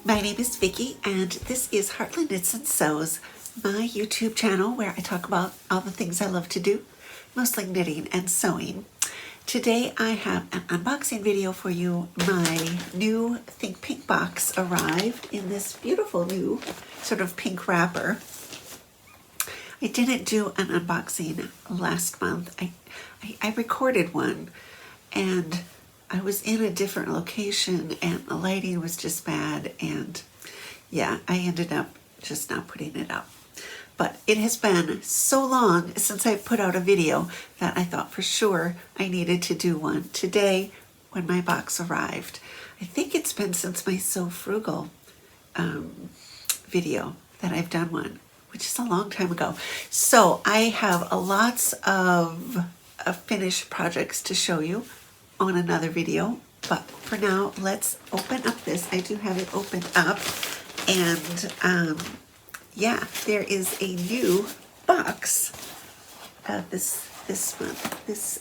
My name is Vicki, and this is Heartland Knits and Sews, my YouTube channel where I talk about all the things I love to do, mostly knitting and sewing. Today I have an unboxing video for you. My new Think Pink box arrived in this beautiful new sort of pink wrapper. I didn't do an unboxing last month. I recorded one, and I was in a different location and the lighting was just bad, and yeah, I ended up just not putting it up. But it has been so long since I put out a video that I thought for sure I needed to do one today when my box arrived. I think it's been since my So Frugal video that I've done one, which is a long time ago. So I have lots of finished projects to show you on another video, but for now let's open up this. I do have it opened up, and yeah, there is a new box this month. This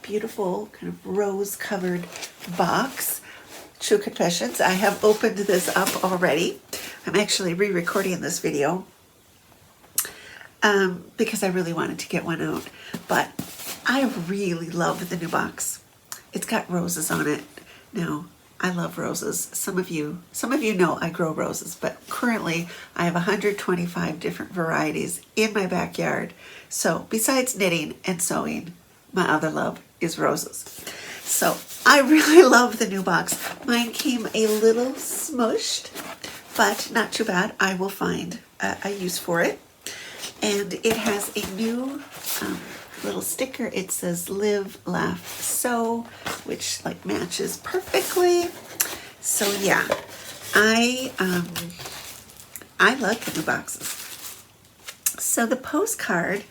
beautiful kind of rose covered box. True confessions, I have opened this up already. I'm actually re-recording this video because I really wanted to get one out, but I really love the new box. It's got roses on it. Now, I love roses. Some of you know I grow roses, but currently I have 125 different varieties in my backyard. So besides knitting and sewing, my other love is roses. So I really love the new box. Mine came a little smushed, but not too bad. I will find a use for it. And it has a new little sticker. It says live, laugh, sew, which like matches perfectly. So yeah, I love the new boxes. So the postcard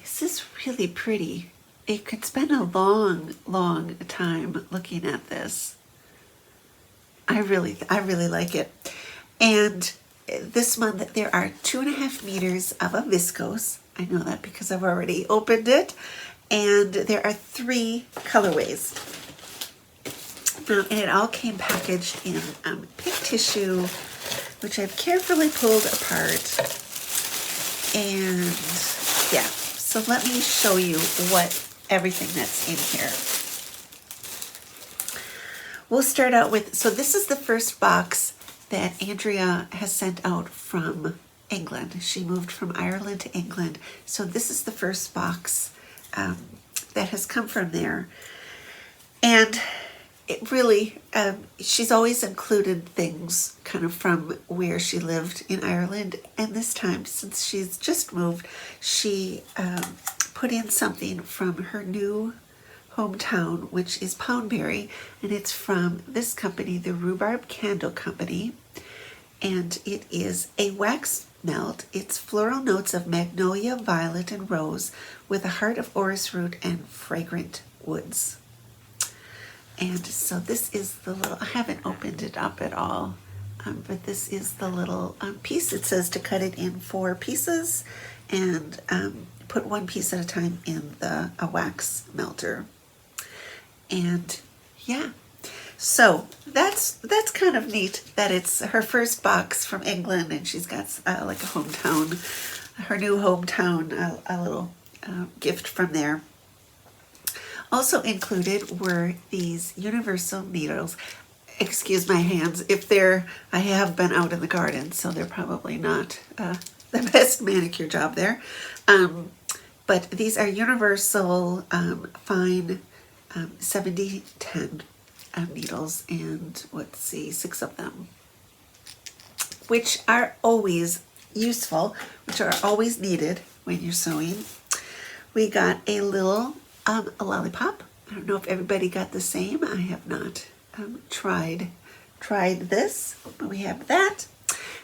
is just really pretty. You could spend a long time looking at this. I really like it. And this month there are 2.5 meters of a viscose. I know that because I've already opened it. And there are 3 colorways. And it all came packaged in pink tissue, which I've carefully pulled apart. And yeah, so let me show you everything that's in here. We'll start out with, so this is the first box that Andrea has sent out from England. She moved from Ireland to England. So this is the first box that has come from there. And it really, she's always included things kind of from where she lived in Ireland. And this time, since she's just moved, she put in something from her new hometown, which is Poundbury. And it's from this company, the Rhubarb Candle Company. And it is a wax melt. It's floral notes of magnolia, violet, and rose with a heart of orris root and fragrant woods. And so this is the little, I haven't opened it up at all, but this is the little piece. It says to cut it in 4 pieces and put 1 piece at a time in a wax melter. And yeah, so that's kind of neat that it's her first box from England, and she's got like a hometown, her new hometown, a little gift from there. Also included were these universal needles. Excuse my hands if I have been out in the garden, so they're probably not the best manicure job there. But these are universal fine 70-10 needles, and let's see, 6 of them, which are always useful, which are always needed when you're sewing. We got a little a lollipop. I don't know if everybody got the same. I have not tried this, but we have that.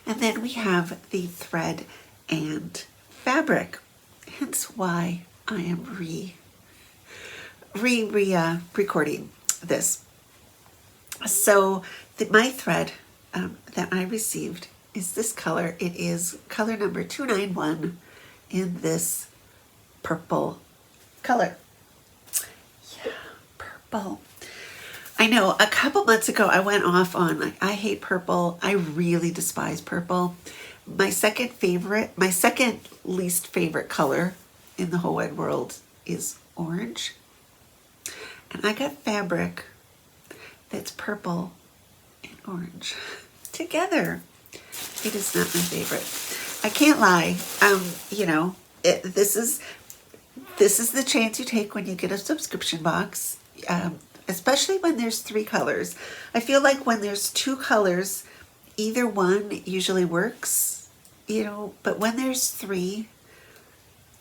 And then we have the thread and fabric, hence why I am recording this. So my thread that I received is this color. It is color number 291 in this purple color. Yeah, purple. I know a couple months ago I went off on like, I hate purple. I really despise purple. My second least favorite color in the whole wide world is orange. And I got fabric that's purple and orange together. It is not my favorite. I can't lie. You know, this is the chance you take when you get a subscription box, especially when there's 3 colors. I feel like when there's 2 colors, either one usually works, you know, but when there's 3,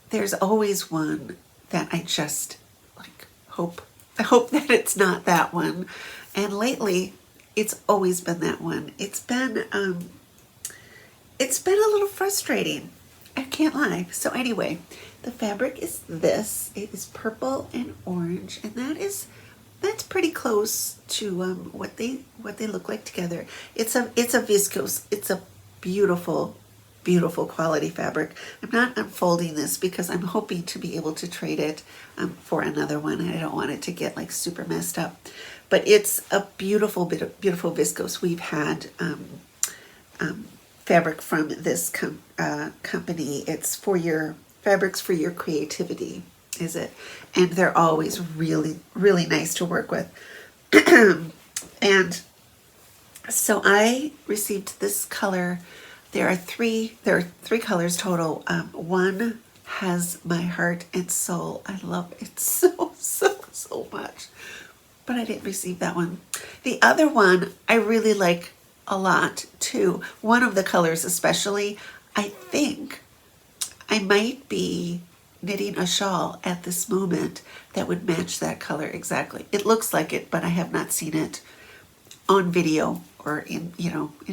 there's always one that I just like I hope that it's not that one. And lately, it's always been that one. It's been a little frustrating. I can't lie. So anyway, the fabric is this. It is purple and orange, and that's pretty close to what they look like together. It's a viscose. It's a beautiful quality fabric. I'm not unfolding this because I'm hoping to be able to trade it for another one. I don't want it to get like super messed up, but it's a beautiful viscose. We've had fabric from this company. It's for your fabrics for your creativity, is it? And they're always really nice to work with. And so I received this color. There are three colors total. One has my heart and soul. I love it so much, but I didn't receive that one. The other one I really like a lot too. One of the colors especially, I think I might be knitting a shawl at this moment that would match that color exactly. It looks like it, but I have not seen it on video or in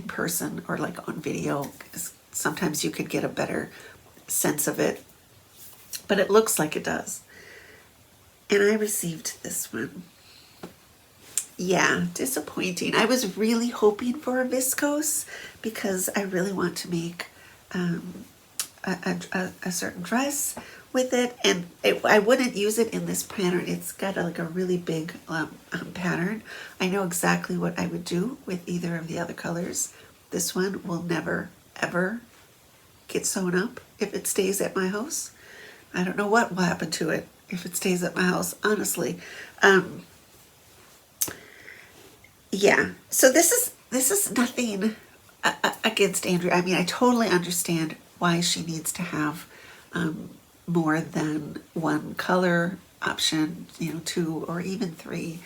person, or like on video. Sometimes you could get a better sense of it, but it looks like it does. And I received this one. Yeah, disappointing. I was really hoping for a viscose because I really want to make a certain dress with it, and I wouldn't use it in this pattern. It's got like a really big pattern. I know exactly what I would do with either of the other colors. This one will never ever get sewn up if it stays at my house. I don't know what will happen to it if it stays at my house, honestly. Yeah, so this is nothing against Andrea. I mean, I totally understand why she needs to have more than one color option, 2 or even 3,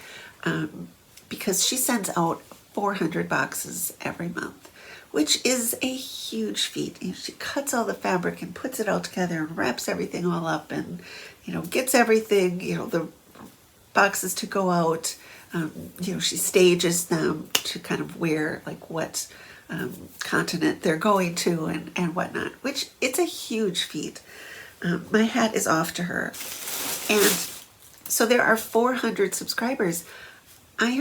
because she sends out 400 boxes every month, which is a huge feat. She cuts all the fabric and puts it all together and wraps everything all up and, gets everything, the boxes to go out. She stages them to kind of where, like what continent they're going to and whatnot, which it's a huge feat. My hat is off to her. And so there are 400 subscribers. I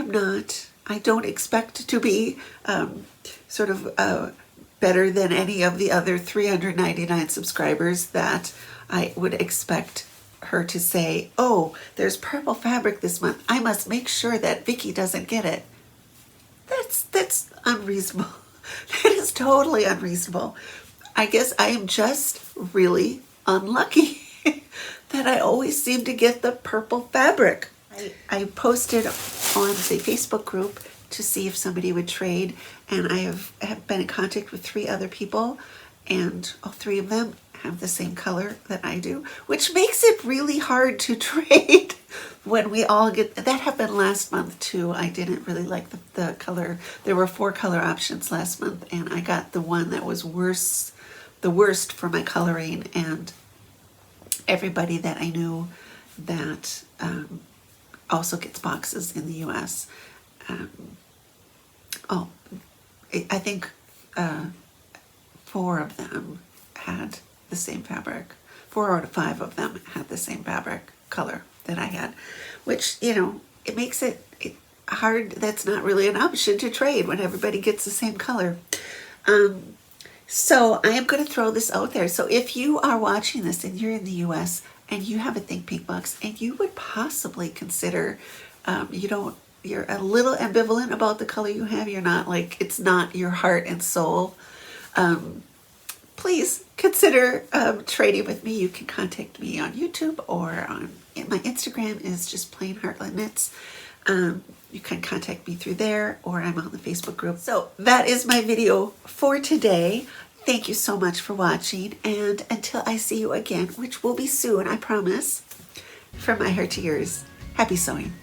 don't expect to be better than any of the other 399 subscribers that I would expect her to say, oh, there's purple fabric this month. I must make sure that Vicki doesn't get it. That's unreasonable. That is totally unreasonable. I guess I am just really unlucky that I always seem to get the purple fabric. I posted on the Facebook group to see if somebody would trade, and I have been in contact with 3 other people, and all 3 of them have the same color that I do, which makes it really hard to trade when we all get. That happened last month too. I didn't really like the color. There were 4 color options last month, and I got the one that was the worst for my coloring, and everybody that I knew that also gets boxes in the US. I think 4 of them had the same fabric. 4 out of 5 of them had the same fabric color that I had, which, it makes it hard. That's not really an option to trade when everybody gets the same color. So I am going to throw this out there. So if you are watching this and you're in the US and you have a Think Pink box and you would possibly consider, you don't you're a little ambivalent about the color you have, you're not like, it's not your heart and soul, please consider trading with me. You can contact me on YouTube or on my Instagram is just plain Heartland Knits. You can contact me through there, or I'm on the Facebook group. So that is my video for today. Thank you so much for watching, and until I see you again, which will be soon, I promise, from my heart to yours, happy sewing.